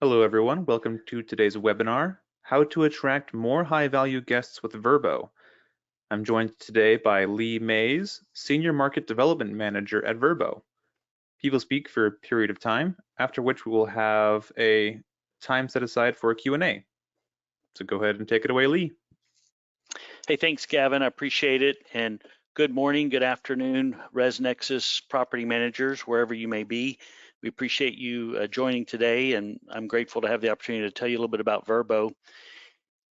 Hello everyone, welcome to today's webinar, How to Attract More High-Value Guests with Vrbo. I'm joined today by Maaz, Senior Market Development Manager at Vrbo. He will speak for a period of time, after which we will have a time set aside for a Q&A. So go ahead and take it away, Lee. Hey, thanks, Gavin. I appreciate it. And good morning, good afternoon, ResNexus property managers, wherever you may be. We appreciate you joining today, and I'm grateful to have the opportunity to tell you a little bit about Vrbo.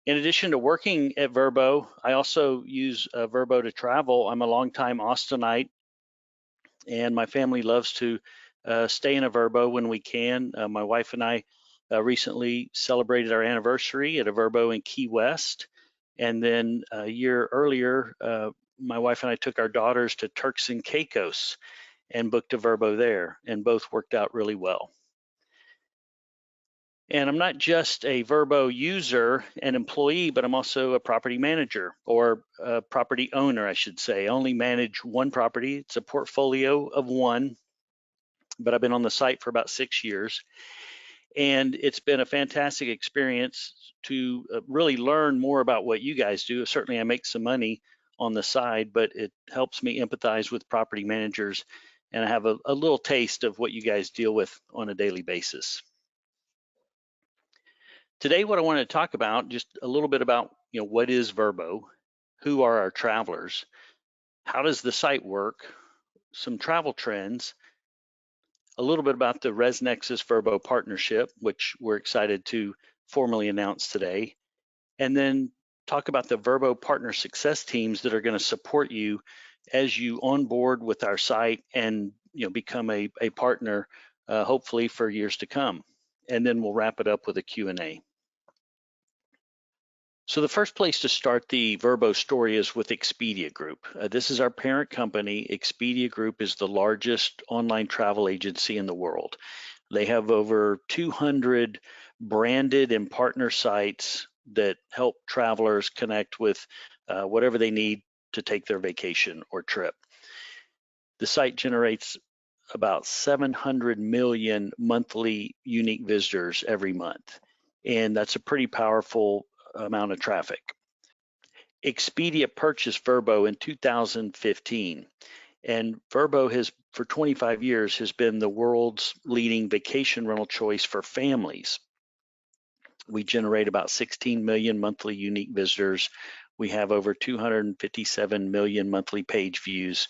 In addition to working at Vrbo, I also use Vrbo to travel. I'm a longtime Austinite, and my family loves to stay in a Vrbo when we can. My wife and I recently celebrated our anniversary at a Vrbo in Key West. And then a year earlier, my wife and I took our daughters to Turks and Caicos and booked a Vrbo there, and both worked out really well. And I'm not just a Vrbo user and employee, but I'm also a property manager, or a property owner, I should say. I only manage one property. It's a portfolio of one, but I've been on the site for about 6 years. And it's been a fantastic experience to really learn more about what you guys do. Certainly I make some money on the side, but it helps me empathize with property managers, and I have a little taste of what you guys deal with on a daily basis. Today, what I wanted to talk about, just a little bit about, what is Vrbo, who are our travelers, how does the site work, some travel trends, a little bit about the ResNexus Vrbo partnership, which we're excited to formally announce today, and then talk about the Vrbo partner success teams that are going to support you as you onboard with our site and become a partner, hopefully for years to come. And then we'll wrap it up with a Q&A. So the first place to start the Vrbo story is with Expedia Group. This is our parent company. Expedia Group is the largest online travel agency in the world. They have over 200 branded and partner sites that help travelers connect with whatever they need to take their vacation or trip. The site generates about 700 million monthly unique visitors every month, and that's a pretty powerful amount of traffic. Expedia purchased Vrbo in 2015, and Vrbo has, for 25 years, has been the world's leading vacation rental choice for families. We generate about 16 million monthly unique visitors. We have over 257 million monthly page views.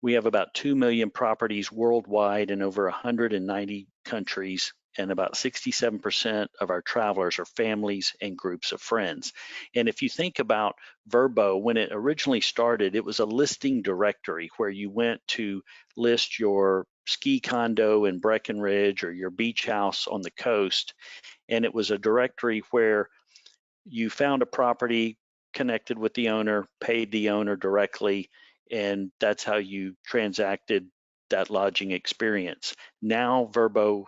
We have about 2 million properties worldwide in over 190 countries, and about 67% of our travelers are families and groups of friends. And if you think about Vrbo, when it originally started, it was a listing directory where you went to list your ski condo in Breckenridge or your beach house on the coast. And it was a directory where you found a property, connected with the owner, paid the owner directly, and that's how you transacted that lodging experience. Now Vrbo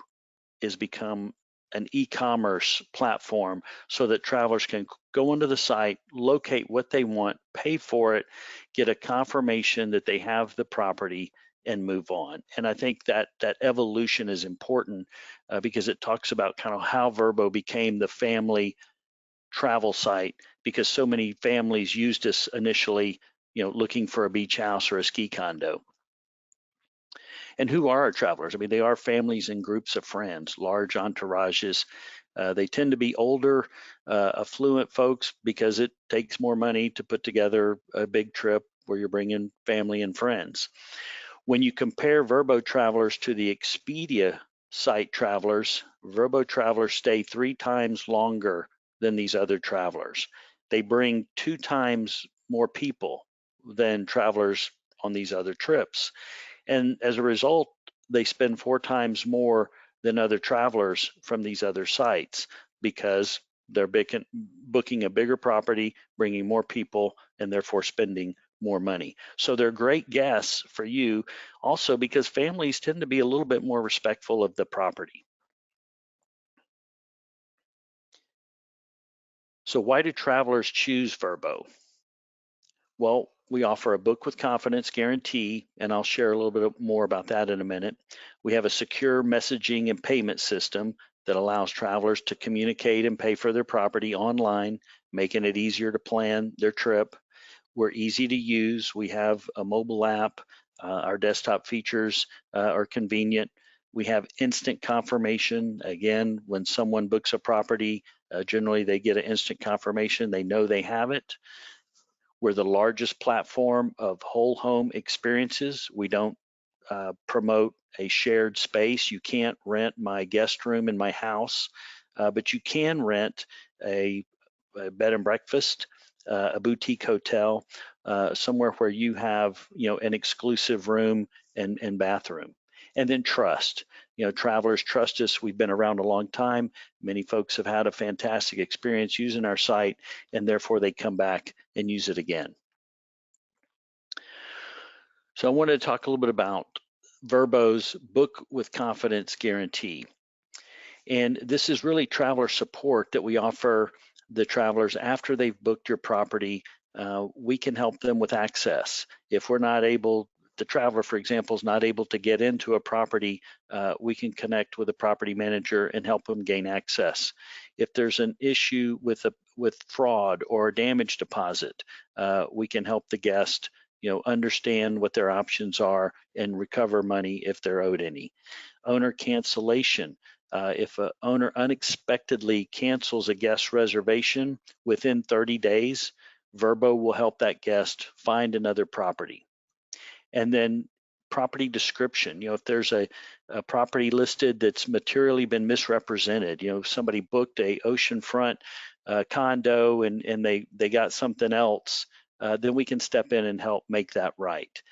has become an e-commerce platform so that travelers can go onto the site, locate what they want, pay for it, get a confirmation that they have the property, and move on. And I think that evolution is important because it talks about kind of how Vrbo became the family travel site, because so many families used us initially, looking for a beach house or a ski condo. And who are our travelers? I mean, they are families and groups of friends, large entourages. They tend to be older, affluent folks because it takes more money to put together a big trip where you're bringing family and friends. When you compare Vrbo travelers to the Expedia site travelers, Vrbo travelers stay 3 times longer than these other travelers. They bring 2 times more people than travelers on these other trips. And as a result, they spend 4 times more than other travelers from these other sites because they're booking a bigger property, bringing more people, and therefore spending more money. So they're great guests for you also because families tend to be a little bit more respectful of the property. So why do travelers choose Vrbo? Well, we offer a book with confidence guarantee, and I'll share a little bit more about that in a minute. We have a secure messaging and payment system that allows travelers to communicate and pay for their property online, making it easier to plan their trip. We're easy to use. We have a mobile app. Our desktop features are convenient. We have instant confirmation. Again, when someone books a property, generally they get an instant confirmation. They know they have it. We're the largest platform of whole home experiences. We don't promote a shared space. You can't rent my guest room in my house, but you can rent a bed and breakfast, a boutique hotel, somewhere where you have, an exclusive room and bathroom. And then trust. Travelers trust us. We've been around a long time. Many folks have had a fantastic experience using our site, and therefore they come back and use it again. So I wanted to talk a little bit about Vrbo's Book with Confidence guarantee. And this is really traveler support that we offer the travelers after they've booked your property. We can help them with access. If we're not able, the traveler, for example, is not able to get into a property, we can connect with a property manager and help them gain access. If there's an issue with fraud or a damage deposit, we can help the guest understand what their options are and recover money if they're owed any. Owner cancellation. If an owner unexpectedly cancels a guest reservation within 30 days, Vrbo will help that guest find another property. And then property description. If there's a property listed that's materially been misrepresented, somebody booked a oceanfront condo and they got something else, then we can step in and help make that right.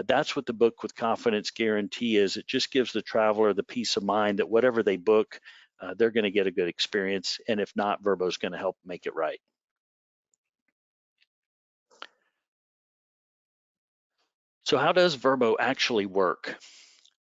That's what the Book with Confidence guarantee is. It just gives the traveler the peace of mind that whatever they book, they're going to get a good experience. And if not, Vrbo is going to help make it right. So how does Vrbo actually work?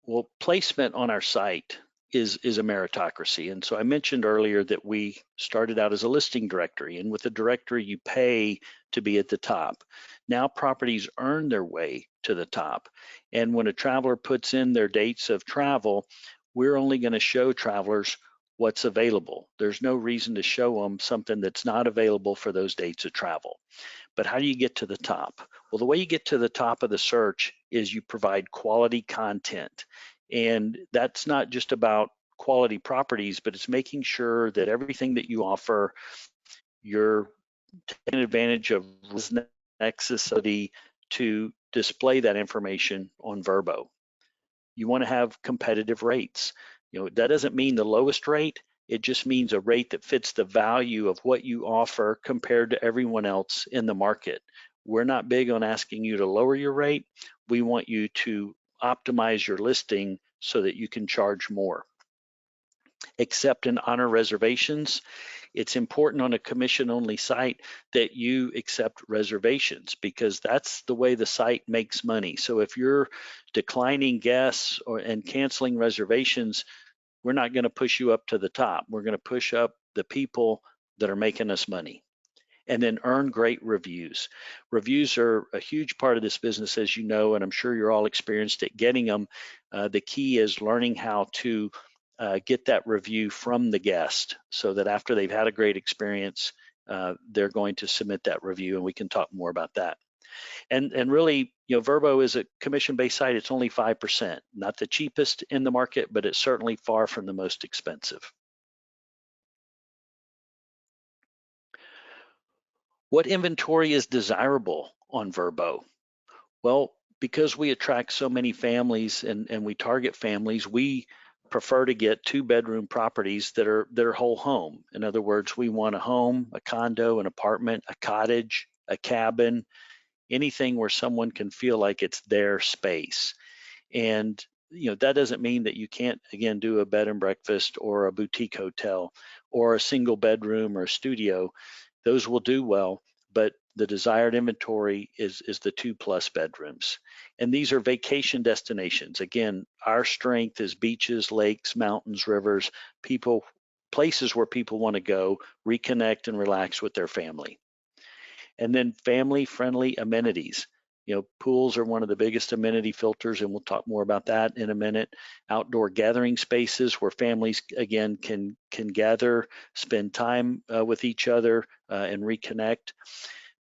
Well, placement on our site is a meritocracy. And so I mentioned earlier that we started out as a listing directory, and with the directory, you pay to be at the top. Now properties earn their way to the top. And when a traveler puts in their dates of travel, we're only going to show travelers what's available. There's no reason to show them something that's not available for those dates of travel. But how do you get to the top? Well, the way you get to the top of the search is you provide quality content. And that's not just about quality properties, but it's making sure that everything that you offer, you're taking advantage of ResNexus to display that information on Vrbo. You want to have competitive rates. That doesn't mean the lowest rate. It just means a rate that fits the value of what you offer compared to everyone else in the market. We're not big on asking you to lower your rate. We want you to optimize your listing so that you can charge more. Accept and honor reservations. It's important on a commission-only site that you accept reservations because that's the way the site makes money. So if you're declining guests and canceling reservations, we're not going to push you up to the top. We're going to push up the people that are making us money. And then earn great reviews. Reviews are a huge part of this business, as you know, and I'm sure you're all experienced at getting them. The key is learning how to get that review from the guest so that after they've had a great experience, they're going to submit that review, and we can talk more about that. And really, Vrbo is a commission-based site. It's only 5%, not the cheapest in the market, but it's certainly far from the most expensive. What inventory is desirable on Vrbo? Well, because we attract so many families and we target families, we prefer to get 2-bedroom properties that are whole home. In other words, we want a home, a condo, an apartment, a cottage, a cabin, anything where someone can feel like it's their space. And that doesn't mean that you can't, again, do a bed and breakfast or a boutique hotel or a single bedroom or a studio. Those will do well, but the desired inventory is the 2+ bedrooms. And these are vacation destinations. Again, our strength is beaches, lakes, mountains, rivers, places where people want to go, reconnect and relax with their family. And then family-friendly amenities. Pools are one of the biggest amenity filters, and we'll talk more about that in a minute. Outdoor gathering spaces where families, again, can gather, spend time with each other, and reconnect.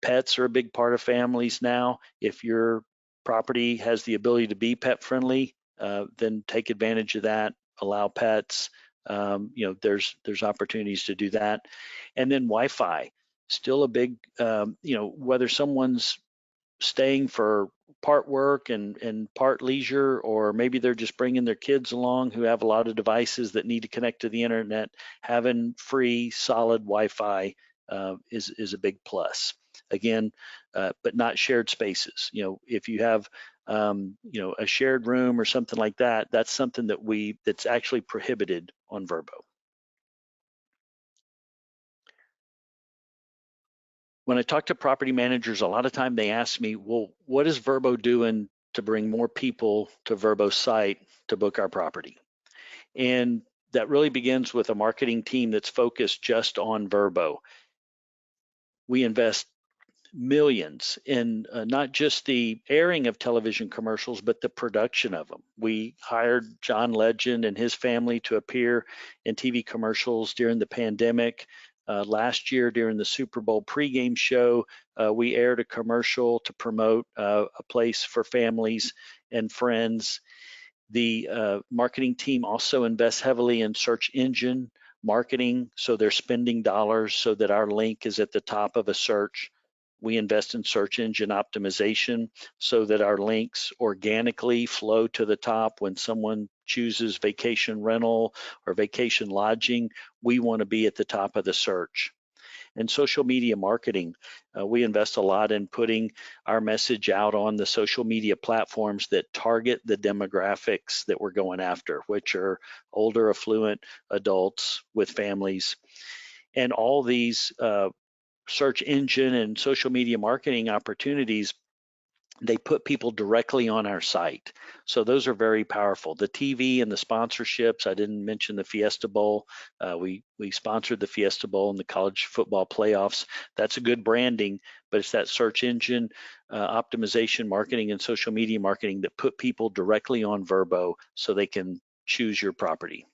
Pets are a big part of families now. If your property has the ability to be pet friendly, then take advantage of that. Allow pets. There's opportunities to do that. And then Wi-Fi, still a big, whether someone's staying for part work and part leisure, or maybe they're just bringing their kids along who have a lot of devices that need to connect to the internet, having free solid Wi-Fi is a big plus. Again, but not shared spaces. If you have a shared room or something like that, that's something that's actually prohibited on Vrbo. When I talk to property managers, a lot of time they ask me, well, what is Vrbo doing to bring more people to Vrbo's site to book our property? And that really begins with a marketing team that's focused just on Vrbo. We invest millions in not just the airing of television commercials, but the production of them. We hired John Legend and his family to appear in TV commercials during the pandemic. Last year during the Super Bowl pregame show, we aired a commercial to promote a place for families and friends. The marketing team also invests heavily in search engine marketing, so they're spending dollars so that our link is at the top of a search. We invest in search engine optimization so that our links organically flow to the top. When someone chooses vacation rental or vacation lodging, we want to be at the top of the search. And social media marketing, we invest a lot in putting our message out on the social media platforms that target the demographics that we're going after, which are older, affluent adults with families. And all these search engine and social media marketing opportunities, they put people directly on our site. So those are very powerful. The TV and the sponsorships, I didn't mention the Fiesta Bowl. We sponsored the Fiesta Bowl in the college football playoffs. That's a good branding, but it's that search engine optimization marketing and social media marketing that put people directly on Vrbo so they can choose your property.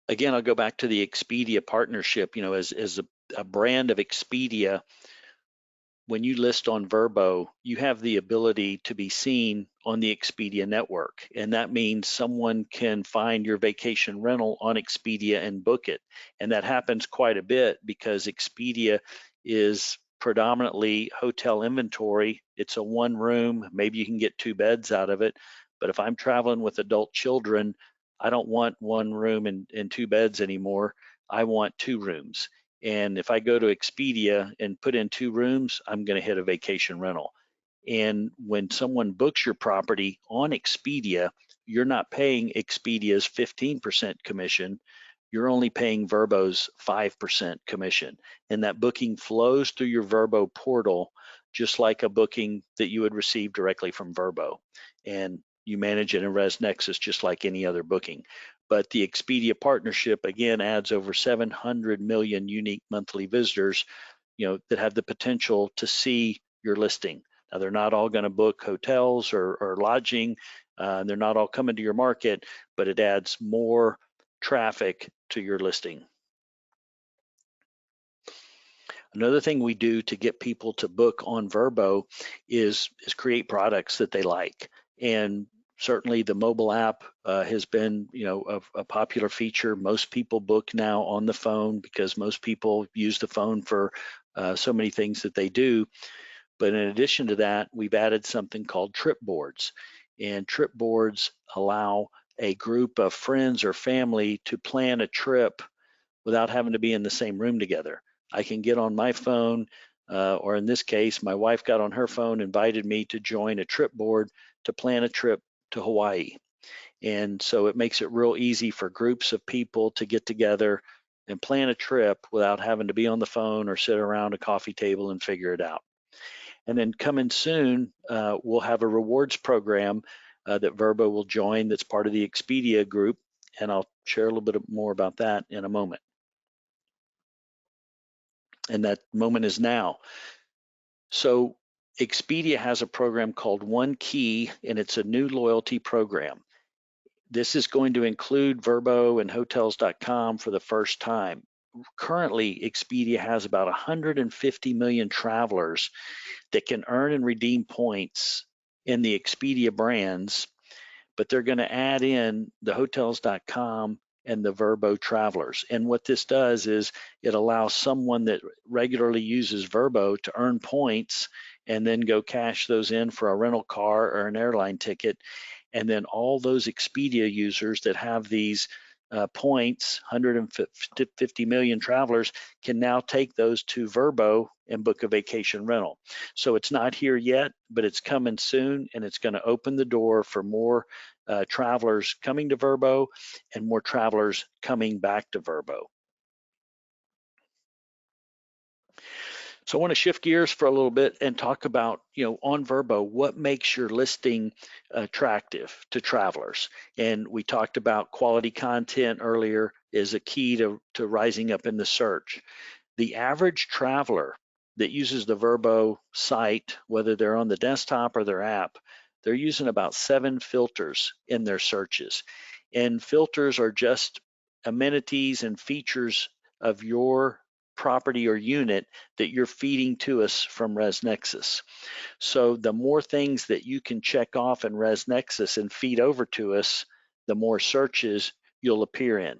Again, I'll go back to the Expedia partnership. As a brand of Expedia, when you list on Vrbo, you have the ability to be seen on the Expedia network. And that means someone can find your vacation rental on Expedia and book it. And that happens quite a bit because Expedia is predominantly hotel inventory. It's a one room, maybe you can get 2 beds out of it. But if I'm traveling with adult children, I don't want 1 room and 2 beds anymore. I want 2 rooms. And if I go to Expedia and put in 2 rooms, I'm going to hit a vacation rental. And when someone books your property on Expedia, you're not paying Expedia's 15% commission. You're only paying Vrbo's 5% commission. And that booking flows through your Vrbo portal, just like a booking that you would receive directly from Vrbo. And you manage it in ResNexus just like any other booking. But the Expedia partnership, again, adds over 700 million unique monthly visitors, that have the potential to see your listing. Now, they're not all going to book hotels or lodging. They're not all coming to your market, but it adds more traffic to your listing. Another thing we do to get people to book on Vrbo is create products that they like. And certainly the mobile app has been a popular feature. Most people book now on the phone because most people use the phone for so many things that they do. But in addition to that, we've added something called trip boards. And trip boards allow a group of friends or family to plan a trip without having to be in the same room together. I can get on my phone, or in this case, my wife got on her phone, invited me to join a trip board to plan a trip to Hawaii. And so it makes it real easy for groups of people to get together and plan a trip without having to be on the phone or sit around a coffee table and figure it out. And then coming soon, we'll have a rewards program that Vrbo will join that's part of the Expedia group. And I'll share a little bit more about that in a moment. And that moment is now. So Expedia has a program called One Key, and it's a new loyalty program. This is going to include Vrbo and Hotels.com for the first time. Currently, Expedia has about 150 million travelers that can earn and redeem points in the Expedia brands, but they're going to add in the Hotels.com and the Vrbo travelers. And what this does is it allows someone that regularly uses Vrbo to earn points and then go cash those in for a rental car or an airline ticket. And then all those Expedia users that have these points, 150 million travelers, can now take those to Vrbo and book a vacation rental. So it's not here yet, but it's coming soon, and it's going to open the door for more travelers coming to Vrbo and more travelers coming back to Vrbo. So I want to shift gears for a little bit and talk about, on Vrbo, what makes your listing attractive to travelers. And we talked about quality content earlier is a key to rising up in the search. The average traveler that uses the Vrbo site, whether they're on the desktop or their app, they're using about 7 filters in their searches. And filters are just amenities and features of your property or unit that you're feeding to us from ResNexus. So the more things that you can check off in ResNexus and feed over to us, the more searches you'll appear in.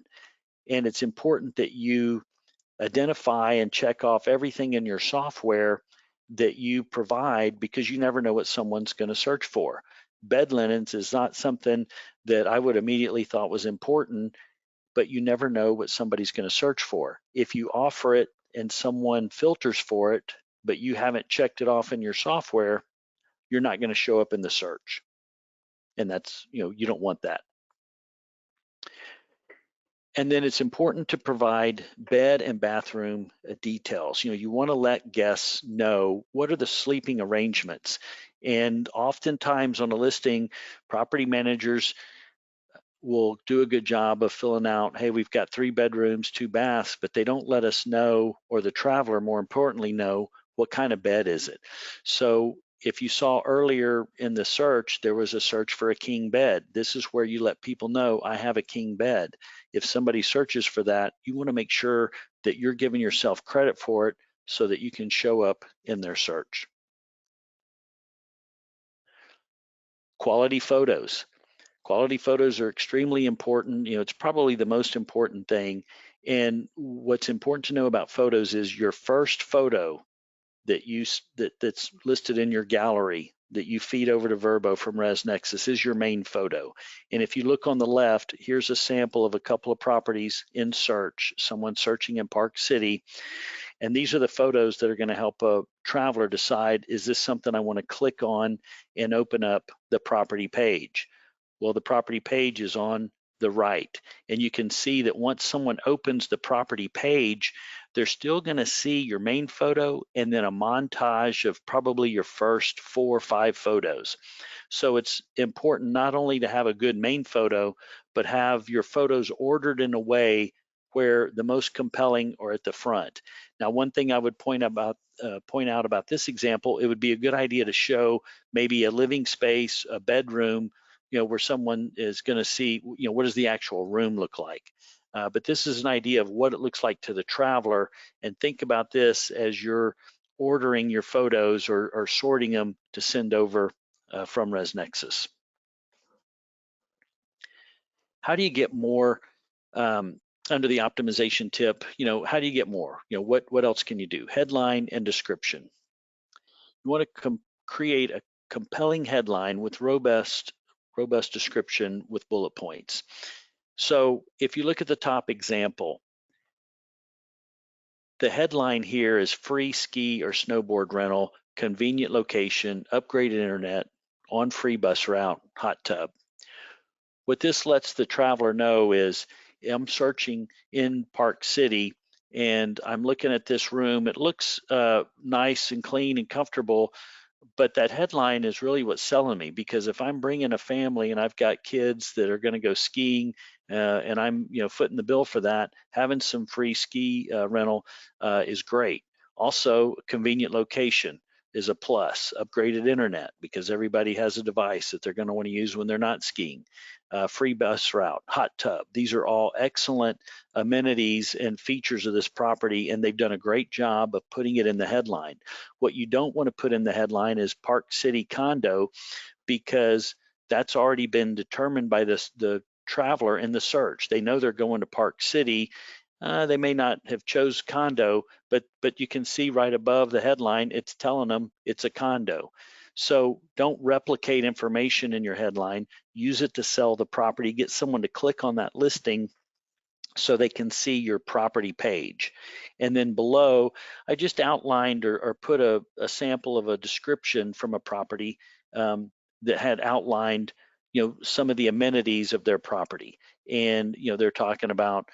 And it's important that you identify and check off everything in your software that you provide, because you never know what someone's going to search for. Bed linens is not something that I would immediately thought was important, but you never know what somebody's going to search for. If you offer it and someone filters for it, but you haven't checked it off in your software, you're not going to show up in the search. And that's, you don't want that. And then it's important to provide bed and bathroom details. You want to let guests know what are the sleeping arrangements. And oftentimes on a listing, property managers will do a good job of filling out, hey, we've got 3 bedrooms, 2 baths, but they don't let us know, or the traveler more importantly know, what kind of bed is it. So if you saw earlier in the search, there was a search for a king bed. This is where you let people know, I have a king bed. If somebody searches for that, you want to make sure that you're giving yourself credit for it so that you can show up in their search. Quality photos. Quality photos are extremely important. It's probably the most important thing. And what's important to know about photos is your first photo that's listed in your gallery that you feed over to Vrbo from ResNexus is your main photo. And if you look on the left, here's a sample of a couple of properties in search, someone searching in Park City. And these are the photos that are going to help a traveler decide, is this something I want to click on and open up the property page? Well, the property page is on the right, and you can see that once someone opens the property page, they're still going to see your main photo and then a montage of probably your first 4 or 5 photos. So it's important not only to have a good main photo, but have your photos ordered in a way where the most compelling are at the front. Now, one thing I would point out about this example, it would be a good idea to show maybe a living space, a bedroom, where someone is going to see, what does the actual room look like? But this is an idea of what it looks like to the traveler, and think about this as you're ordering your photos or sorting them to send over from ResNexus. How do you get more under the optimization tip? How do you get more? What else can you do? Headline and description. You want to create a compelling headline with robust description with bullet points. So if you look at the top example, the headline here is free ski or snowboard rental, convenient location, upgraded internet, on free bus route, hot tub. What this lets the traveler know is, I'm searching in Park City and I'm looking at this room. It looks nice and clean and comfortable, but that headline is really what's selling me, because if I'm bringing a family and I've got kids that are going to go skiing and I'm footing the bill for that, having some free ski rental is great. Also, convenient location. is a plus. Upgraded internet, because everybody has a device that they're going to want to use when they're not skiing. Free bus route, hot tub. These are all excellent amenities and features of this property, and they've done a great job of putting it in the headline. What you don't want to put in the headline is Park City condo, because that's already been determined by the traveler in the search. They know they're going to Park City. They may not have chose condo, but you can see right above the headline, it's telling them it's a condo. So don't replicate information in your headline. Use it to sell the property. Get someone to click on that listing so they can see your property page. And then below, I just outlined or put a sample of a description from a property that had outlined, some of the amenities of their property. And, they're talking about,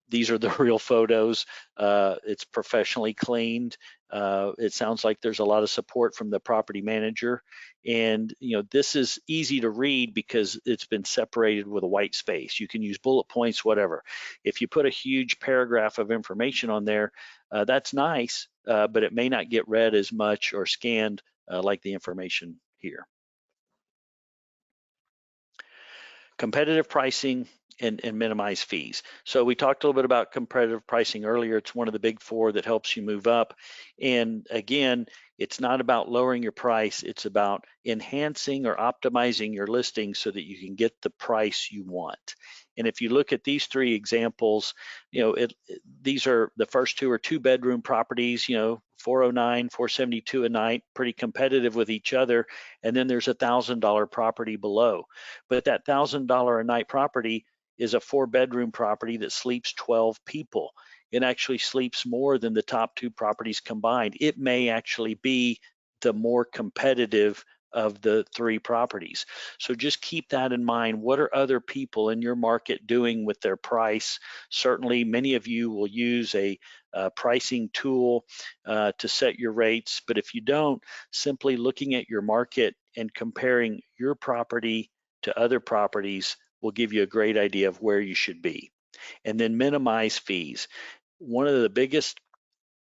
these are the real photos. It's professionally cleaned. It sounds like there's a lot of support from the property manager. And, this is easy to read because it's been separated with a white space. You can use bullet points, whatever. If you put a huge paragraph of information on there, that's nice, but it may not get read as much or scanned like the information here. Competitive pricing and minimize fees. So we talked a little bit about competitive pricing earlier. It's one of the big four that helps you move up. And again, it's not about lowering your price. It's about enhancing or optimizing your listing so that you can get the price you want. And if you look at these three examples, these are the first two are 2-bedroom properties, $409, $472 a night, pretty competitive with each other. And then there's a $1,000 property below. But that $1,000 a night property is a 4-bedroom property that sleeps 12 people. It actually sleeps more than the top two properties combined. It may actually be the more competitive of the three properties. So just keep that in mind. What are other people in your market doing with their price? Certainly, many of you will use a pricing tool to set your rates, but if you don't, simply looking at your market and comparing your property to other properties will give you a great idea of where you should be. And then minimize fees. One of the biggest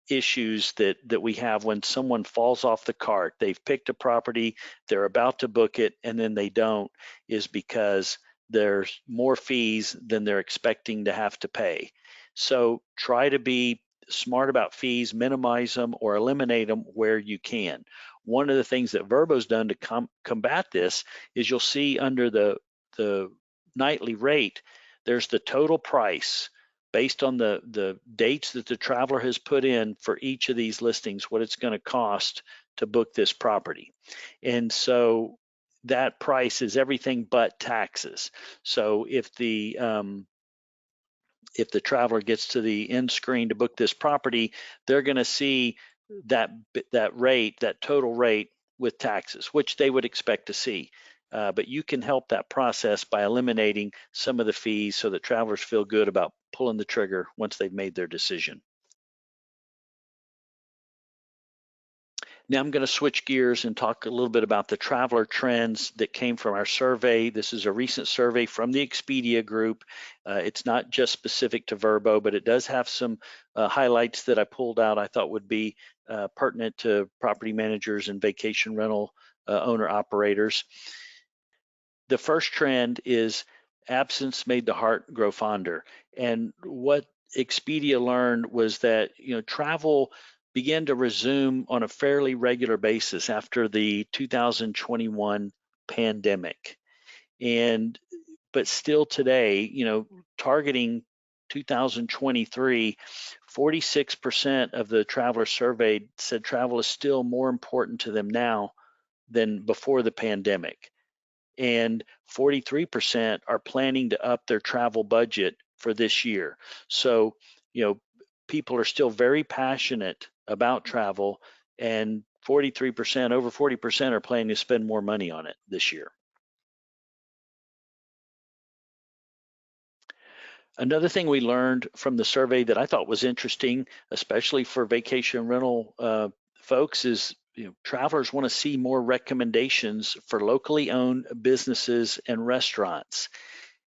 issues that we have when someone falls off the cart, they've picked a property, they're about to book it, and then they don't, is because there's more fees than they're expecting to have to pay. So try to be smart about fees, minimize them or eliminate them where you can. One of the things that Vrbo's done to combat this is you'll see under the nightly rate, there's the total price based on the dates that the traveler has put in for each of these listings, what it's going to cost to book this property. And so that price is everything but taxes. So if the traveler gets to the end screen to book this property, they're going to see that rate, that total rate with taxes, which they would expect to see. But you can help that process by eliminating some of the fees so that travelers feel good about pulling the trigger once they've made their decision. Now I'm going to switch gears and talk a little bit about the traveler trends that came from our survey. This is a recent survey from the Expedia group. It's not just specific to Vrbo, but it does have some highlights that I pulled out I thought would be pertinent to property managers and vacation rental owner operators. The first trend is absence made the heart grow fonder. And what Expedia learned was that travel began to resume on a fairly regular basis after the 2021 pandemic. But still today, targeting 2023, 46% of the travelers surveyed said travel is still more important to them now than before the pandemic. And 43% are planning to up their travel budget for this year. So, people are still very passionate about travel, and 43%, over 40% are planning to spend more money on it this year. Another thing we learned from the survey that I thought was interesting, especially for vacation rental folks, is travelers want to see more recommendations for locally owned businesses and restaurants.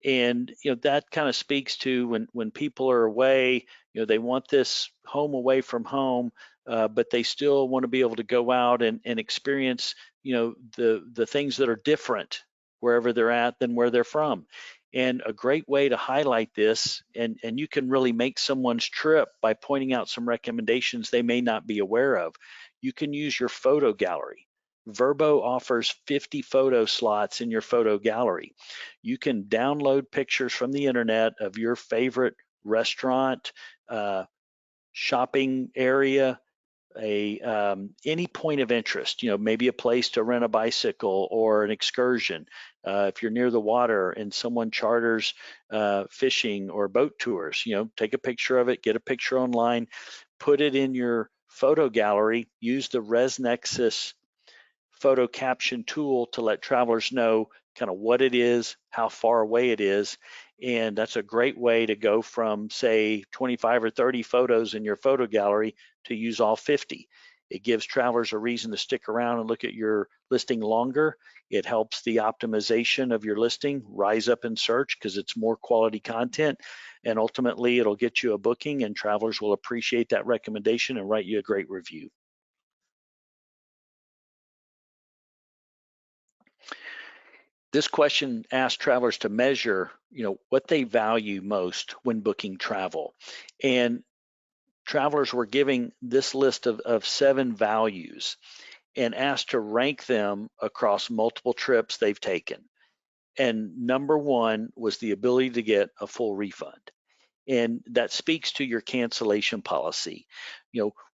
And that kind of speaks to when people are away, they want this home away from home. but they still want to be able to go out and experience, the things that are different wherever they're at than where they're from. And a great way to highlight this, and you can really make someone's trip by pointing out some recommendations they may not be aware of. You can use your photo gallery. Vrbo offers 50 photo slots in your photo gallery. You can download pictures from the internet of your favorite restaurant, shopping area, any point of interest, maybe a place to rent a bicycle or an excursion. If you're near the water and someone charters fishing or boat tours, take a picture of it, get a picture online, put it in your photo gallery, use the ResNexus photo caption tool to let travelers know kind of what it is, how far away it is. And that's a great way to go from, say, 25 or 30 photos in your photo gallery to use all 50. It gives travelers a reason to stick around and look at your listing longer. It helps the optimization of your listing rise up in search because it's more quality content. And ultimately, it'll get you a booking, and travelers will appreciate that recommendation and write you a great review. This question asks travelers to measure, what they value most when booking travel. And travelers were giving this list of 7 values and asked to rank them across multiple trips they've taken. And number 1 was the ability to get a full refund. And that speaks to your cancellation policy.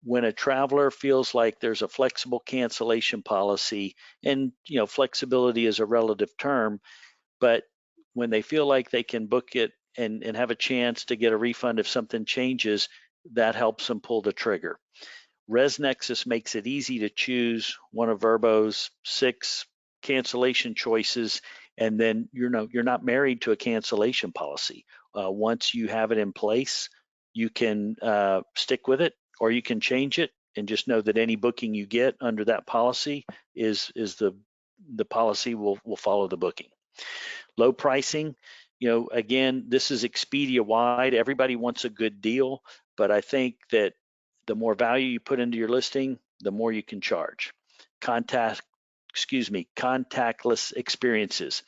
When a traveler feels like there's a flexible cancellation policy, and flexibility is a relative term, but when they feel like they can book it and have a chance to get a refund if something changes, that helps them pull the trigger. ResNexus makes it easy to choose one of Vrbo's 6 cancellation choices, and then you're not married to a cancellation policy. Once you have it in place, you can stick with it, or you can change it, and just know that any booking you get under that policy is the policy will follow the booking. Low pricing, again, this is Expedia wide. Everybody wants a good deal, but I think that the more value you put into your listing, the more you can charge. Contactless experiences.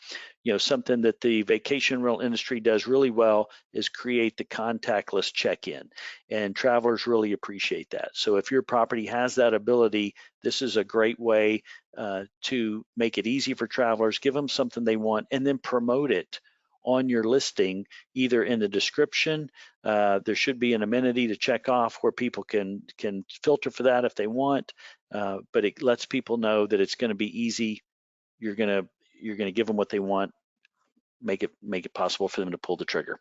Something that the vacation rental industry does really well is create the contactless check-in, and travelers really appreciate that. So if your property has that ability, this is a great way to make it easy for travelers, give them something they want, and then promote it on your listing, either in the description. There should be an amenity to check off where people can filter for that if they want, but it lets people know that it's going to be easy. You're going to give them what they want, make it possible for them to pull the trigger.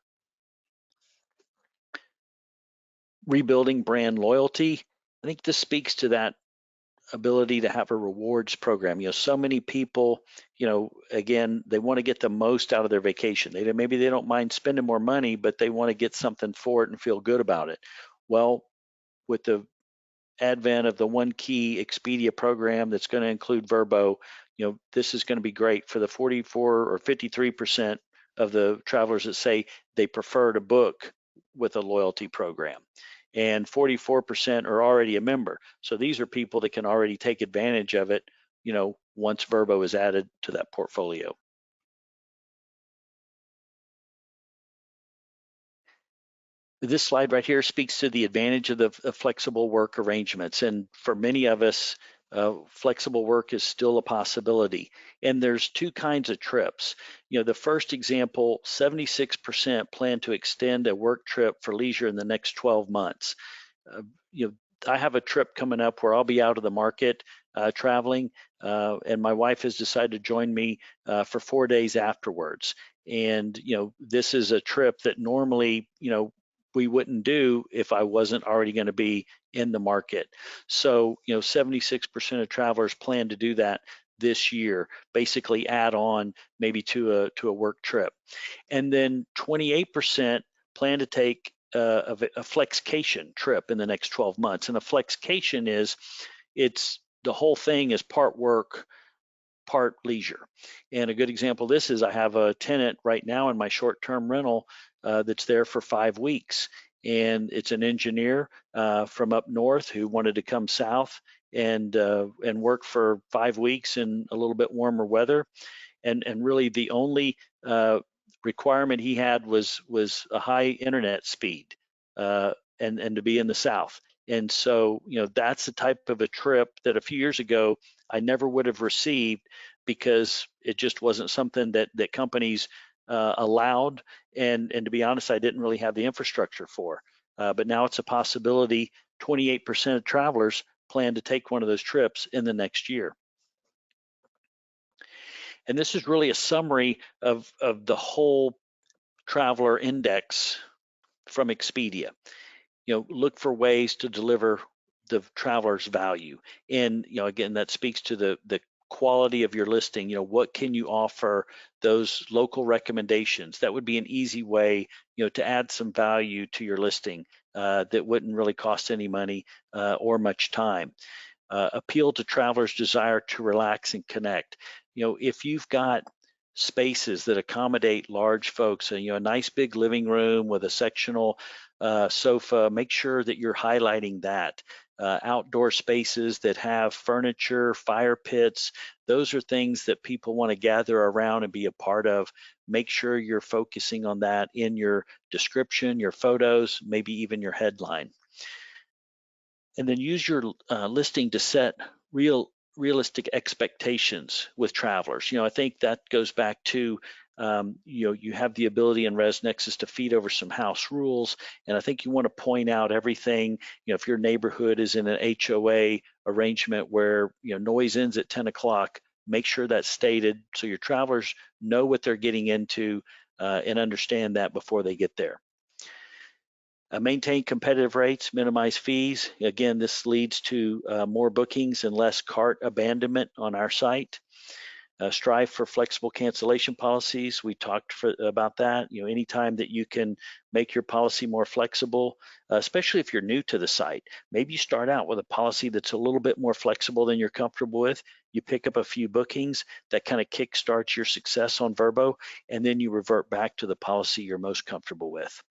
Rebuilding brand loyalty. I think this speaks to that ability to have a rewards program. So many people, again, they want to get the most out of their vacation. Maybe they don't mind spending more money, but they want to get something for it and feel good about it. Well, with the advent of the One Key Expedia program that's going to include Vrbo, this is going to be great for the 44 or 53% of the travelers that say they prefer to book with a loyalty program. And 44% are already a member. So these are people that can already take advantage of it, once Vrbo is added to that portfolio. This slide right here speaks to the advantage of the flexible work arrangements. And for many of us, flexible work is still a possibility. And there's 2 kinds of trips. The first example, 76% plan to extend a work trip for leisure in the next 12 months. I have a trip coming up where I'll be out of the market traveling, and my wife has decided to join me for 4 days afterwards. And this is a trip that normally we wouldn't do if I wasn't already going to be in the market. So 76% of travelers plan to do that this year, basically add on maybe to a work trip. And then 28% plan to take a flexcation trip in the next 12 months. And a flexcation it's the whole thing is part work, part leisure. And a good example of this is I have a tenant right now in my short-term rental that's there for 5 weeks. and it's an engineer from up north who wanted to come south and work for 5 weeks in a little bit warmer weather. And really the only requirement he had was a high internet speed and to be in the south. And so, that's the type of a trip that a few years ago I never would have received, because it just wasn't something that companies allowed, and to be honest, I didn't really have the infrastructure for. But now it's a possibility. 28% of travelers plan to take one of those trips in the next year. And this is really a summary of the whole traveler index from Expedia. Look for ways to deliver the traveler's value. And, again, that speaks to the quality of your listing. What can you offer those local recommendations? That would be an easy way, to add some value to your listing that wouldn't really cost any money or much time. Appeal to travelers' desire to relax and connect. If you've got spaces that accommodate large folks, a nice big living room with a sectional sofa, make sure that you're highlighting that. Outdoor spaces that have furniture, fire pits, those are things that people want to gather around and be a part of. Make sure you're focusing on that in your description, your photos, maybe even your headline. And then use your listing to set realistic expectations with travelers. I think that goes back to you have the ability in ResNexus to feed over some house rules, and I think you want to point out everything. If your neighborhood is in an HOA arrangement where noise ends at 10 o'clock, make sure that's stated so your travelers know what they're getting into and understand that before they get there. Maintain competitive rates, minimize fees. Again, this leads to more bookings and less cart abandonment on our site. Strive for flexible cancellation policies. We talked about that. Anytime that you can make your policy more flexible, especially if you're new to the site, maybe you start out with a policy that's a little bit more flexible than you're comfortable with. You pick up a few bookings that kind of kickstarts your success on Vrbo, and then you revert back to the policy you're most comfortable with.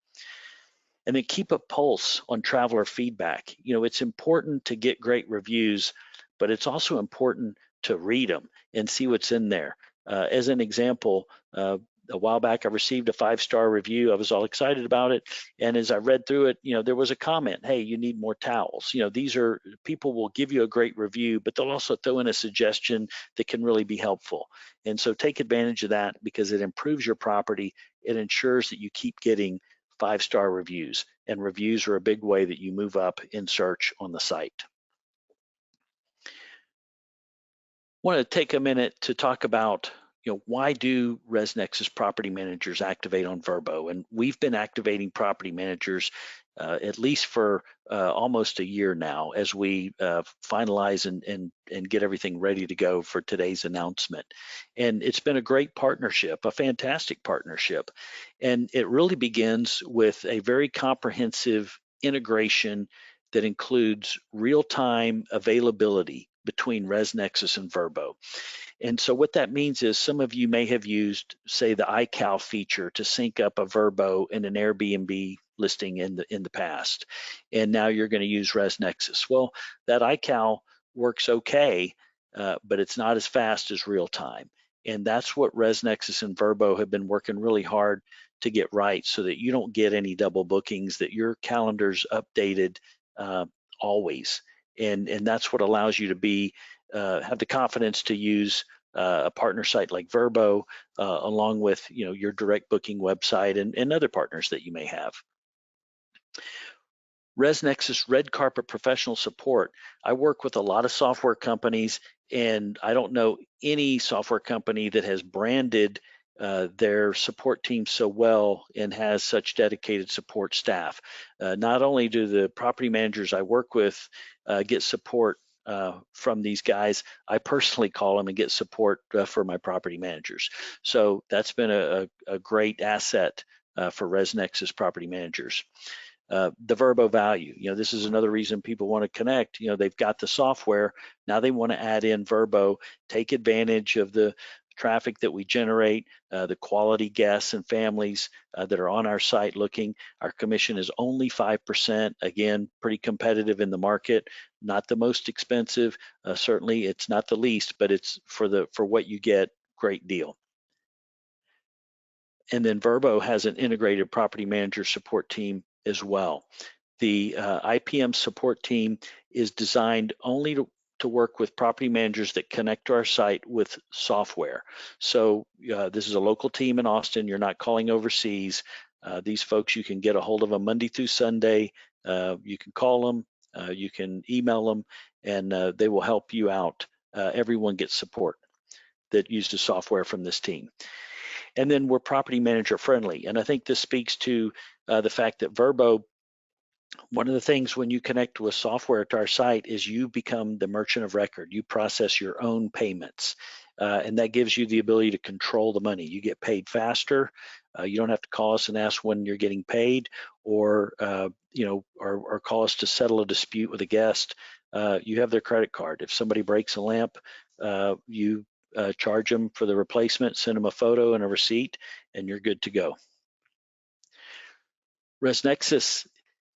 And then keep a pulse on traveler feedback. It's important to get great reviews, but it's also important to read them and see what's in there. As an example, a while back I received a 5-star review. I was all excited about it, and as I read through it, there was a comment, hey, you need more towels. These are, people will give you a great review, but they'll also throw in a suggestion that can really be helpful. And so take advantage of that, because it improves your property. It ensures that you keep getting 5-star reviews, and reviews are a big way that you move up in search on the site. I want to take a minute to talk about why do ResNexus property managers activate on Vrbo? And we've been activating property managers at least for almost a year now, as we finalize and get everything ready to go for today's announcement. And it's been a great partnership, a fantastic partnership. And it really begins with a very comprehensive integration that includes real-time availability between ResNexus and Vrbo. And so what that means is, some of you may have used, say, the iCal feature to sync up a Vrbo and an Airbnb listing in the past, and now you're going to use ResNexus. Well, that iCal works okay, but it's not as fast as real time. And that's what ResNexus and Vrbo have been working really hard to get right, so that you don't get any double bookings, that your calendar's updated always. And that's what allows you to be have the confidence to use a partner site like Vrbo, along with your direct booking website and other partners that you may have. ResNexus Red Carpet Professional Support. I work with a lot of software companies, and I don't know any software company that has branded their support team so well and has such dedicated support staff. Not only do the property managers I work with get support from these guys, I personally call them and get support for my property managers. So that's been a great asset for ResNexus property managers. The Vrbo value, this is another reason people want to connect. They've got the software, now they want to add in Vrbo, take advantage of the traffic that we generate, the quality guests and families that are on our site looking. Our commission is only 5%. Again, pretty competitive in the market, not the most expensive. Certainly it's not the least, but it's for what you get, great deal. And then Vrbo has an integrated property manager support team as well. The IPM support team is designed only to work with property managers that connect to our site with software. So this is a local team in Austin. You're not calling overseas. These folks, you can get a hold of them Monday through Sunday. You can call them, you can email them, and they will help you out. Everyone gets support that uses software from this team. And then we're property manager friendly. And I think this speaks to the fact that Vrbo, one of the things when you connect with software to our site is you become the merchant of record. You process your own payments, and that gives you the ability to control the money. You get paid faster. You don't have to call us and ask when you're getting paid, or or call us to settle a dispute with a guest. You have their credit card. If somebody breaks a lamp, you charge them for the replacement, send them a photo and a receipt, and you're good to go. ResNexus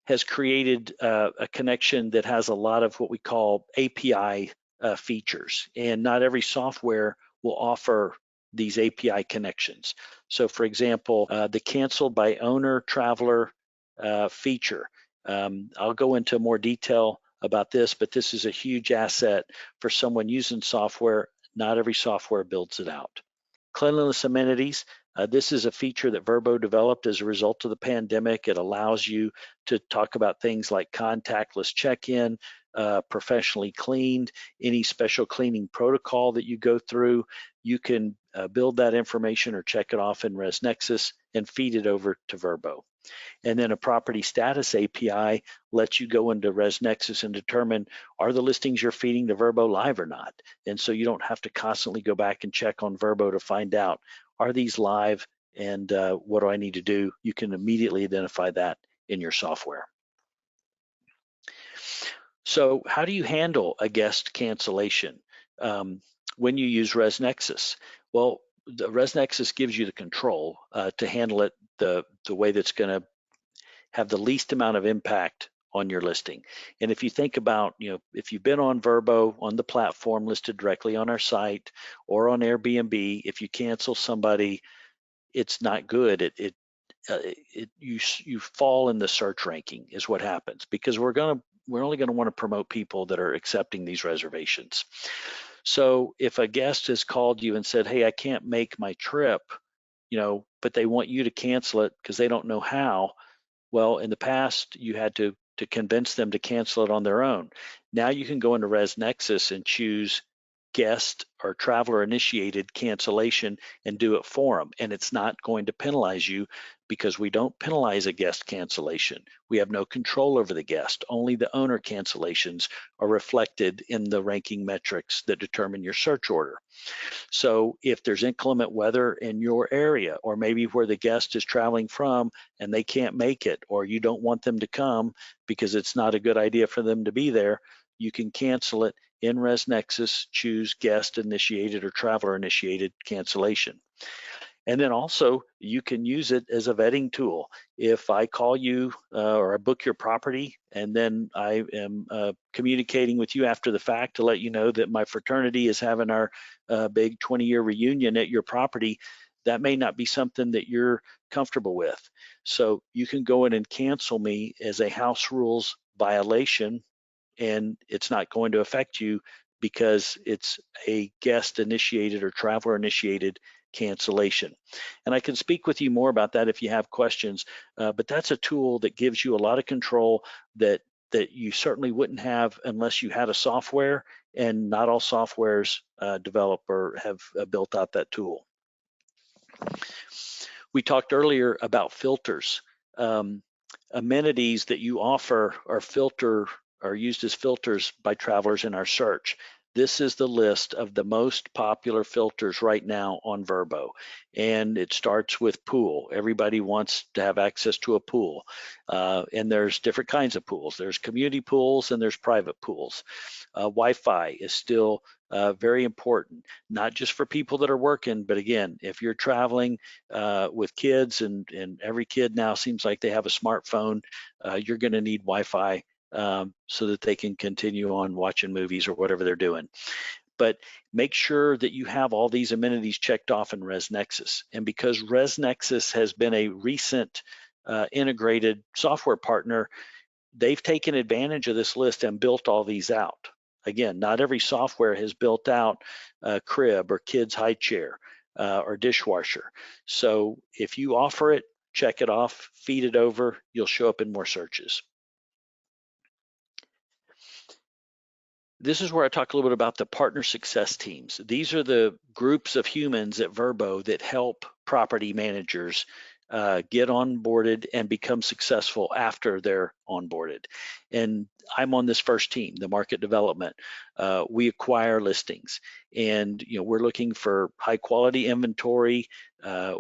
has created a connection that has a lot of what we call API features, and not every software will offer these API connections. So for example, the cancel by owner traveler feature. I'll go into more detail about this, but this is a huge asset for someone using software. Not every software builds it out. Cleanliness amenities. This is a feature that Vrbo developed as a result of the pandemic. It allows you to talk about things like contactless check-in, professionally cleaned, any special cleaning protocol that you go through. You can build that information or check it off in ResNexus and feed it over to Vrbo. And then a property status API lets you go into ResNexus and determine, are the listings you're feeding to Vrbo live or not? And so you don't have to constantly go back and check on Vrbo to find out, are these live, and what do I need to do? You can immediately identify that in your software. So how do you handle a guest cancellation when you use ResNexus? Well, the ResNexus gives you the control to handle it the way that's going to have the least amount of impact on your listing. And if you think about, if you've been on Vrbo, on the platform listed directly on our site, or on Airbnb, if you cancel somebody, it's not good. You fall in the search ranking is what happens, because we're only going to want to promote people that are accepting these reservations. So if a guest has called you and said, hey, I can't make my trip, but they want you to cancel it because they don't know how. Well, in the past, you had to convince them to cancel it on their own. Now you can go into ResNexus and choose guest or traveler initiated cancellation and do it for them. And it's not going to penalize you, because we don't penalize a guest cancellation. We have no control over the guest. Only the owner cancellations are reflected in the ranking metrics that determine your search order. So if there's inclement weather in your area, or maybe where the guest is traveling from and they can't make it, or you don't want them to come because it's not a good idea for them to be there, you can cancel it in ResNexus, choose guest initiated or traveler initiated cancellation. And then also you can use it as a vetting tool. If I call you or I book your property, and then I am communicating with you after the fact to let you know that my fraternity is having our big 20-year reunion at your property, that may not be something that you're comfortable with. So you can go in and cancel me as a house rules violation, and it's not going to affect you because it's a guest initiated or traveler initiated cancellation. And I can speak with you more about that if you have questions, but that's a tool that gives you a lot of control that you certainly wouldn't have unless you had a software, and not all softwares develop or have built out that tool. We talked earlier about filters. Amenities that you offer are used as filters by travelers in our search. This is the list of the most popular filters right now on Vrbo. And it starts with pool. Everybody wants to have access to a pool. And there's different kinds of pools. There's community pools and there's private pools. Wi-Fi is still very important, not just for people that are working, but again, if you're traveling with kids, and every kid now seems like they have a smartphone, you're going to need Wi-Fi so that they can continue on watching movies or whatever they're doing. But make sure that you have all these amenities checked off in ResNexus. And because ResNexus has been a recent integrated software partner, they've taken advantage of this list and built all these out. Again, not every software has built out a crib or kids high chair or dishwasher. So if you offer it, check it off, feed it over, you'll show up in more searches. This is where I talk a little bit about the partner success teams. These are the groups of humans at Vrbo that help property managers get onboarded and become successful after they're onboarded. And I'm on this first team, the market development. We acquire listings, and we're looking for high quality inventory.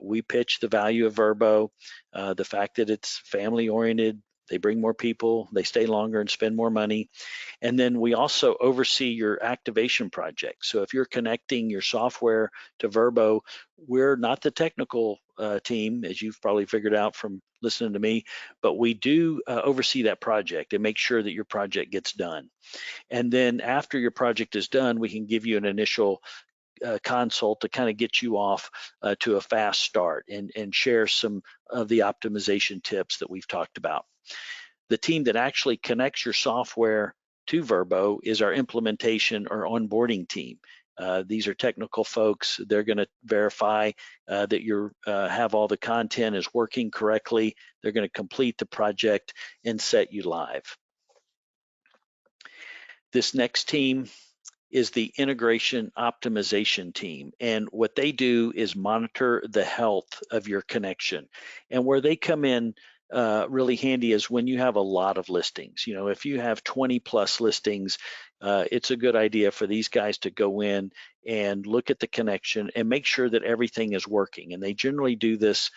We pitch the value of Vrbo, the fact that it's family oriented. They bring more people, they stay longer and spend more money. And then we also oversee your activation project. So if you're connecting your software to Vrbo, we're not the technical team, as you've probably figured out from listening to me, but we do oversee that project and make sure that your project gets done. And then after your project is done, we can give you an initial consult to kind of get you off to a fast start and share some of the optimization tips that we've talked about. The team that actually connects your software to Vrbo is our implementation or onboarding team. These are technical folks. They're going to verify that you have all the content is working correctly. They're going to complete the project and set you live. This next team is the integration optimization team. And what they do is monitor the health of your connection. And where they come in really handy is when you have a lot of listings. If you have 20 plus listings, it's a good idea for these guys to go in and look at the connection and make sure that everything is working. And they generally do this,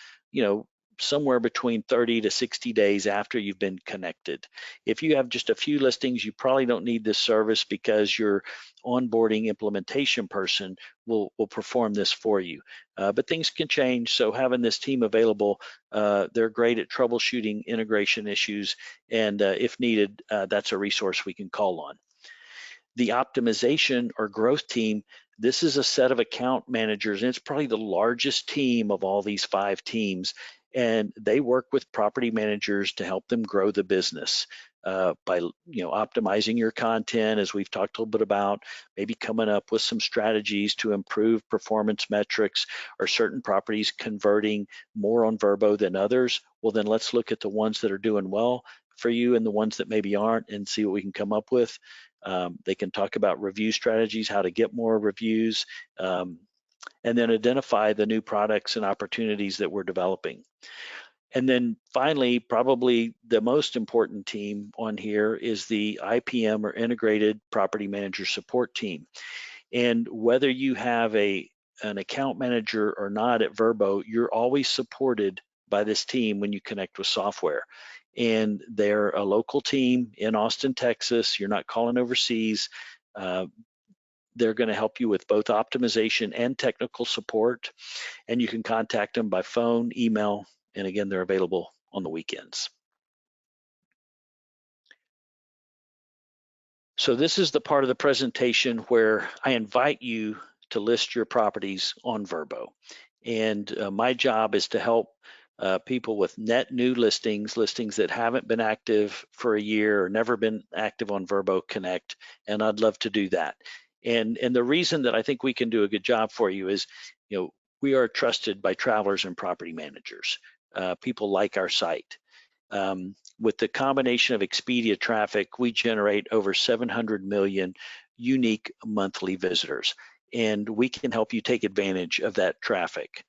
somewhere between 30 to 60 days after you've been connected. If you have just a few listings, you probably don't need this service because your onboarding implementation person will perform this for you. But things can change, so having this team available, they're great at troubleshooting integration issues, and if needed, that's a resource we can call on. The optimization or growth team, this is a set of account managers, and it's probably the largest team of all these 5 teams, and they work with property managers to help them grow the business by optimizing your content, as we've talked a little bit about, maybe coming up with some strategies to improve performance metrics, or certain properties converting more on Vrbo than others. Well, then let's look at the ones that are doing well for you and the ones that maybe aren't, and see what we can come up with. They can talk about review strategies, how to get more reviews, and then identify the new products and opportunities that we're developing. And then finally, probably the most important team on here is the IPM, or Integrated Property Manager Support Team. And whether you have an account manager or not at Vrbo, you're always supported by this team when you connect with software. And they're a local team in Austin, Texas. You're not calling overseas. They're going to help you with both optimization and technical support, and you can contact them by phone, email, and again, they're available on the weekends. So this is the part of the presentation where I invite you to list your properties on Vrbo. And my job is to help people with net new listings that haven't been active for a year or never been active on Vrbo connect, and I'd love to do that. And the reason that I think we can do a good job for you is, we are trusted by travelers and property managers. People like our site. With the combination of Expedia traffic, we generate over 700 million unique monthly visitors, and we can help you take advantage of that traffic.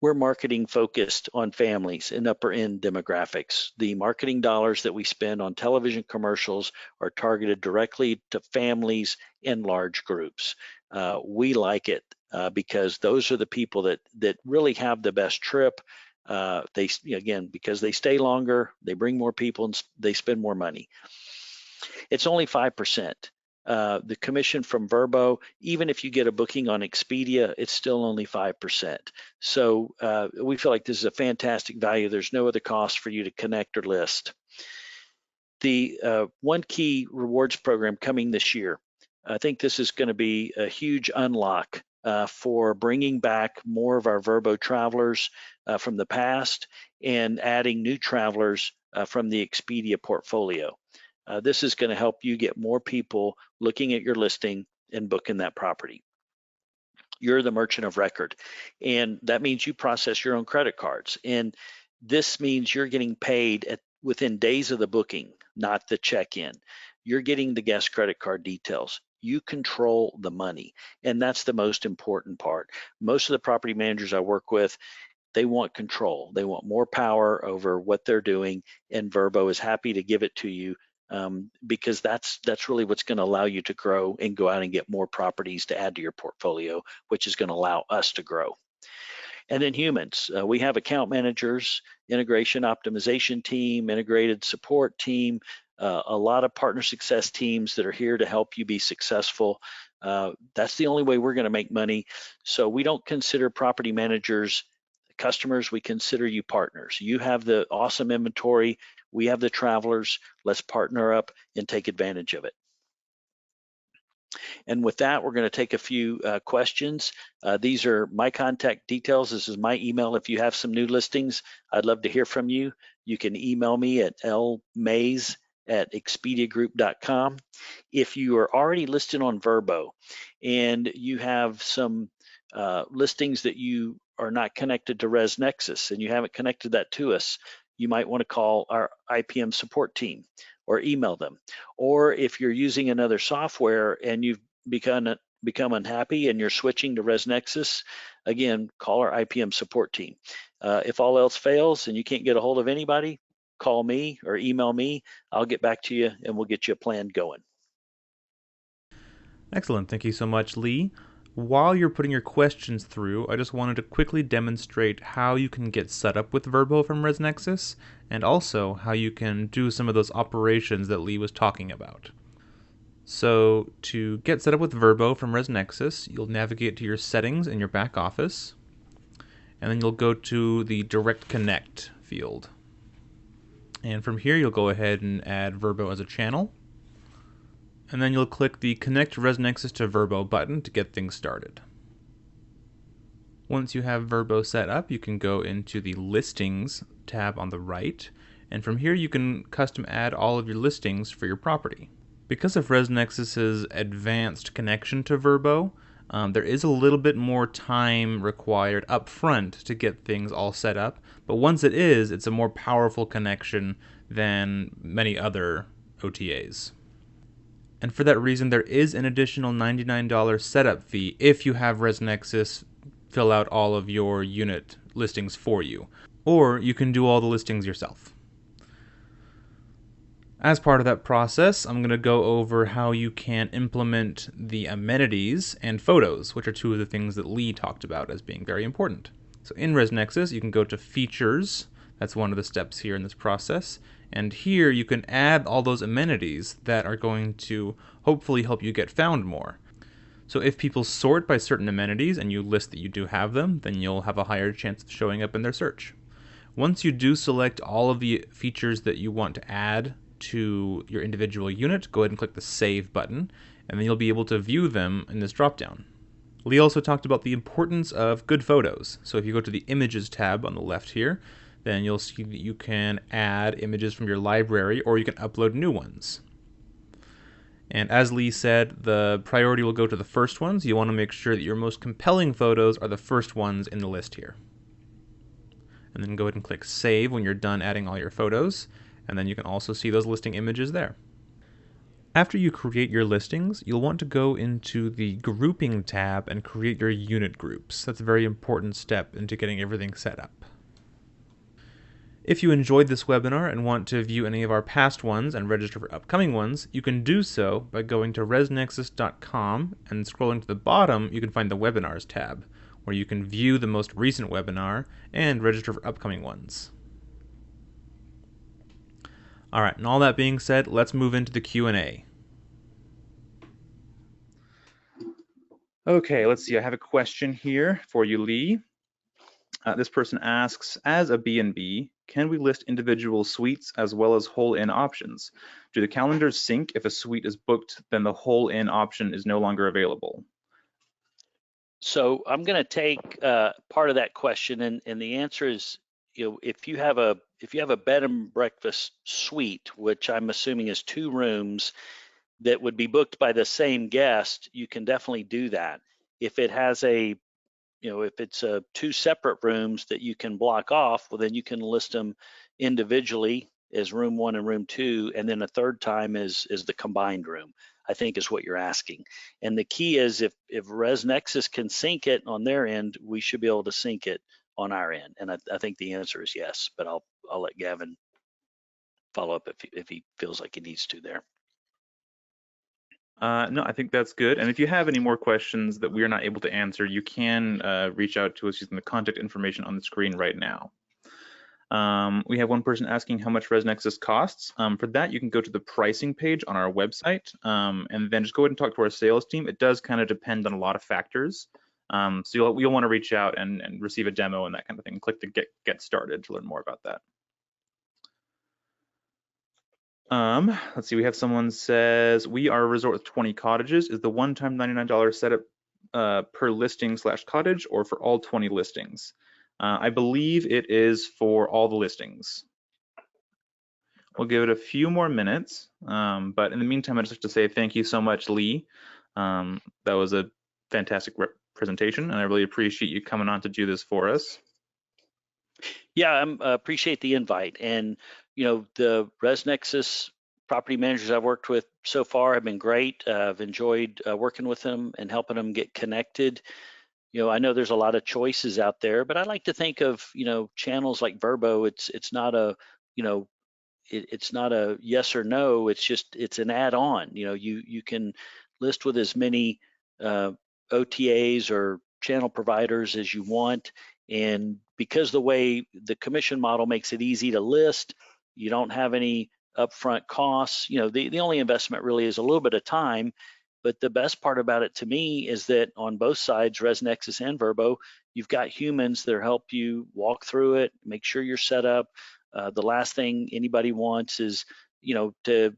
we're marketing focused on families and upper end demographics. The marketing dollars that we spend on television commercials are targeted directly to families and large groups. We like it because those are the people that really have the best trip. They again, because they stay longer, they bring more people, and they spend more money. It's only 5%. The commission from Vrbo, even if you get a booking on Expedia, it's still only 5%. So we feel like this is a fantastic value. There's no other cost for you to connect or list. The One Key rewards program coming this year, I think this is going to be a huge unlock for bringing back more of our Vrbo travelers from the past and adding new travelers from the Expedia portfolio. This is going to help you get more people looking at your listing and booking that property. You're the merchant of record, and that means you process your own credit cards. And this means you're getting paid within days of the booking, not the check-in. You're getting the guest credit card details. You control the money, and that's the most important part. Most of the property managers I work with, they want control. They want more power over what they're doing, and Vrbo is happy to give it to you because that's really what's going to allow you to grow and go out and get more properties to add to your portfolio, which is going to allow us to grow. And then humans, we have account managers, integration optimization team, integrated support team, a lot of partner success teams that are here to help you be successful. That's the only way we're going to make money. So we don't consider property managers customers, we consider you partners. You have the awesome inventory, we have the travelers. Let's partner up and take advantage of it. And with that, we're going to take a few questions. These are my contact details. This is my email. If you have some new listings, I'd love to hear from you. You can email me at lmaze@expediagroup.com. If you are already listed on Vrbo and you have some listings that you are not connected to ResNexus and you haven't connected that to us, you might want to call our IPM support team or email them. Or if you're using another software and you've become unhappy and you're switching to ResNexus, again, call our IPM support team. If all else fails and you can't get a hold of anybody, call me or email me. I'll get back to you and we'll get you a plan going. Excellent. Thank you so much, Lee. While you're putting your questions through, I just wanted to quickly demonstrate how you can get set up with Vrbo from ResNexus, and also how you can do some of those operations that Lee was talking about. So to get set up with Vrbo from ResNexus, you'll navigate to your settings in your back office, and then you'll go to the Direct Connect field. And from here, you'll go ahead and add Vrbo as a channel. And then you'll click the Connect ResNexus to Vrbo button to get things started. Once you have Vrbo set up, you can go into the Listings tab on the right, and from here you can custom add all of your listings for your property. Because of ResNexus's advanced connection to Vrbo, there is a little bit more time required up front to get things all set up, but once it is, it's a more powerful connection than many other OTAs. And for that reason, there is an additional $99 setup fee if you have ResNexus fill out all of your unit listings for you. Or you can do all the listings yourself. As part of that process, I'm going to go over how you can implement the amenities and photos, which are two of the things that Lee talked about as being very important. So in ResNexus, you can go to Features. That's one of the steps here in this process. And here you can add all those amenities that are going to hopefully help you get found more. So if people sort by certain amenities and you list that you do have them, then you'll have a higher chance of showing up in their search. Once you do select all of the features that you want to add to your individual unit, go ahead and click the Save button, and then you'll be able to view them in this dropdown. Lee also talked about the importance of good photos. So if you go to the Images tab on the left here, then you'll see that you can add images from your library or you can upload new ones. And as Lee said, the priority will go to the first ones. You want to make sure that your most compelling photos are the first ones in the list here. And then go ahead and click Save when you're done adding all your photos, and then you can also see those listing images there. After you create your listings, you'll want to go into the grouping tab and create your unit groups. That's a very important step into getting everything set up. If you enjoyed this webinar and want to view any of our past ones and register for upcoming ones, you can do so by going to ResNexus.com and scrolling to the bottom, you can find the Webinars tab, where you can view the most recent webinar and register for upcoming ones. Alright, and all that being said, let's move into the Q&A. Okay, let's see. I have a question here for you, Lee. This person asks, as a B&B, can we list individual suites as well as whole-in options? Do the calendars sync if a suite is booked, then the whole-in option is no longer available? So I'm going to take part of that question, and the answer is, if you have a bed and breakfast suite, which I'm assuming is 2 rooms that would be booked by the same guest, you can definitely do that. If it has if it's 2 separate rooms that you can block off, well, then you can list them individually as room 1 and room 2, and then a third time is the combined room, I think is what you're asking. And the key is if ResNexus can sync it on their end, we should be able to sync it on our end. And I think the answer is yes, but I'll let Gavin follow up if he feels like he needs to there. No, I think that's good. And if you have any more questions that we are not able to answer, you can reach out to us using the contact information on the screen right now. We have one person asking how much ResNexus costs. For that, you can go to the pricing page on our website and then just go ahead and talk to our sales team. It does kind of depend on a lot of factors. So you'll want to reach out and receive a demo and that kind of thing. Click the get started to learn more about that. Let's see, we have someone says, we are a resort with 20 cottages. Is the one-time $99 setup per listing / cottage or for all 20 listings? I believe it is for all the listings. We'll give it a few more minutes, but in the meantime, I'd just like to say thank you so much, Lee. That was a fantastic presentation, and I really appreciate you coming on to do this for us. Yeah, I appreciate the invite. And, the ResNexus property managers I've worked with so far have been great. I've enjoyed working with them and helping them get connected. I know there's a lot of choices out there, but I like to think of, channels like Vrbo. It's not a, it's not a yes or no. It's an add-on. You can list with as many OTAs or channel providers as you want. And because the way the commission model makes it easy to list, you don't have any upfront costs. The only investment really is a little bit of time. But the best part about it to me is that on both sides, ResNexus and Vrbo, you've got humans that help you walk through it, make sure you're set up. The last thing anybody wants is, to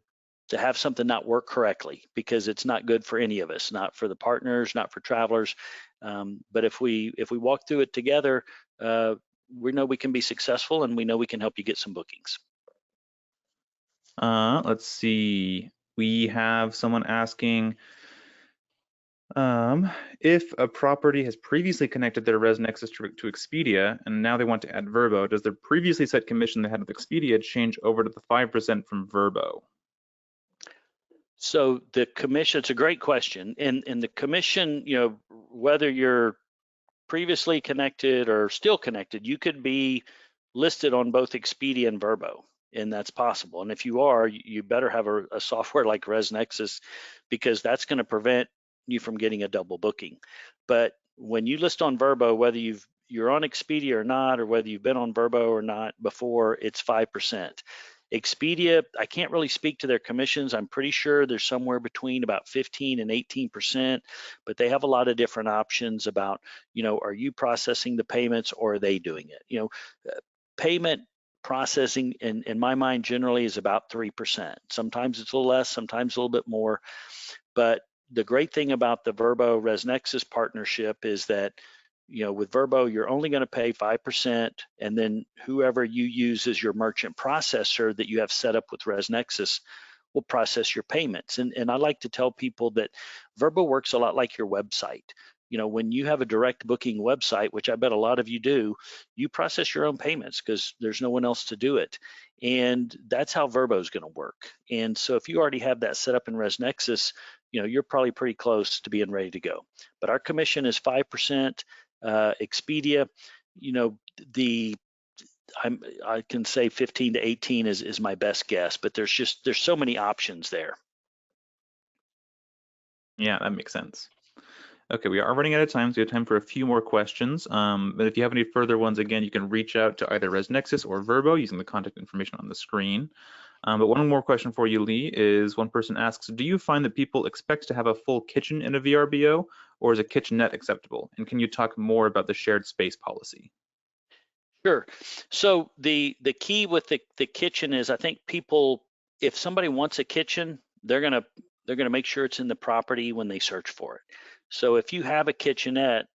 have something not work correctly, because it's not good for any of us, not for the partners, not for travelers. But if we walk through it together, we know we can be successful, and we know we can help you get some bookings. Let's see. We have someone asking, if a property has previously connected their ResNexus to Expedia and now they want to add Vrbo, does their previously set commission they had with Expedia change over to the 5% from Vrbo? So the commission, it's a great question. And the commission, whether you're previously connected or still connected, you could be listed on both Expedia and Vrbo, and that's possible. And if you are, you better have a software like ResNexus, because that's going to prevent you from getting a double booking. But when you list on Vrbo, whether you're on Expedia or not, or whether you've been on Vrbo or not before, it's 5%. Expedia, I can't really speak to their commissions. I'm pretty sure they're somewhere between about 15 and 18%, but they have a lot of different options about, are you processing the payments or are they doing it? Payment processing in my mind generally is about 3%. Sometimes it's a little less, sometimes a little bit more. But the great thing about the Vrbo ResNexus partnership is that, with Vrbo, you're only going to pay 5%, and then whoever you use as your merchant processor that you have set up with ResNexus will process your payments. And I like to tell people that Vrbo works a lot like your website. When you have a direct booking website, which I bet a lot of you do, you process your own payments because there's no one else to do it. And that's how Vrbo is going to work. And so if you already have that set up in ResNexus, you're probably pretty close to being ready to go. But our commission is 5%. Expedia, the I can say 15 to 18 is my best guess, but there's so many options there. Yeah, that makes sense. Okay, we are running out of time, so we have time for a few more questions. But if you have any further ones, again, you can reach out to either ResNexus or Vrbo using the contact information on the screen. But one more question for you, Lee, is one person asks, do you find that people expect to have a full kitchen in a VRBO, or is a kitchenette acceptable? And can you talk more about the shared space policy? Sure. So the key with the kitchen is, I think people, if somebody wants a kitchen, they're gonna make sure it's in the property when they search for it. So if you have a kitchenette,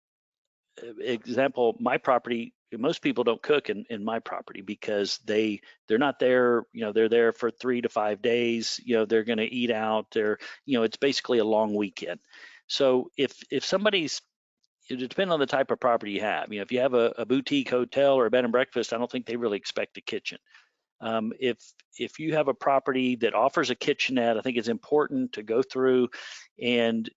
example, my property, most people don't cook in my property because they're not there, they're there for 3 to 5 days, they're gonna eat out, it's basically a long weekend. So if somebody's, it depends on the type of property you have. If you have a boutique hotel or a bed and breakfast, I don't think they really expect a kitchen. If you have a property that offers a kitchenette, I think it's important to go through and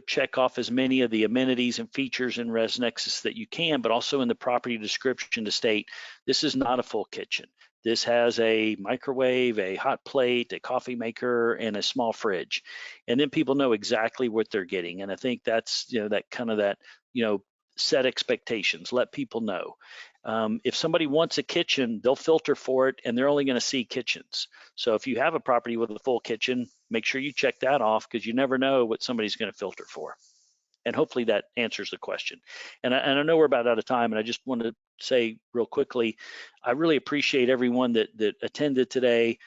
check off as many of the amenities and features in ResNexus that you can, but also in the property description to state this is not a full kitchen. This has a microwave, a hot plate, a coffee maker, and a small fridge. And then people know exactly what they're getting. And I think that's, set expectations, let people know. If somebody wants a kitchen, they'll filter for it, and they're only going to see kitchens. So if you have a property with a full kitchen, make sure you check that off, because you never know what somebody's going to filter for. And hopefully that answers the question. And I know we're about out of time, and I just want to say real quickly, I really appreciate everyone that attended today.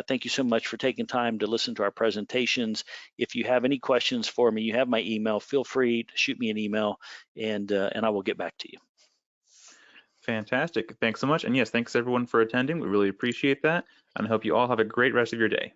Thank you so much for taking time to listen to our presentations. If you have any questions for me, you have my email. Feel free to shoot me an email, and I will get back to you. Fantastic. Thanks so much. And yes, thanks everyone for attending. We really appreciate that. And I hope you all have a great rest of your day.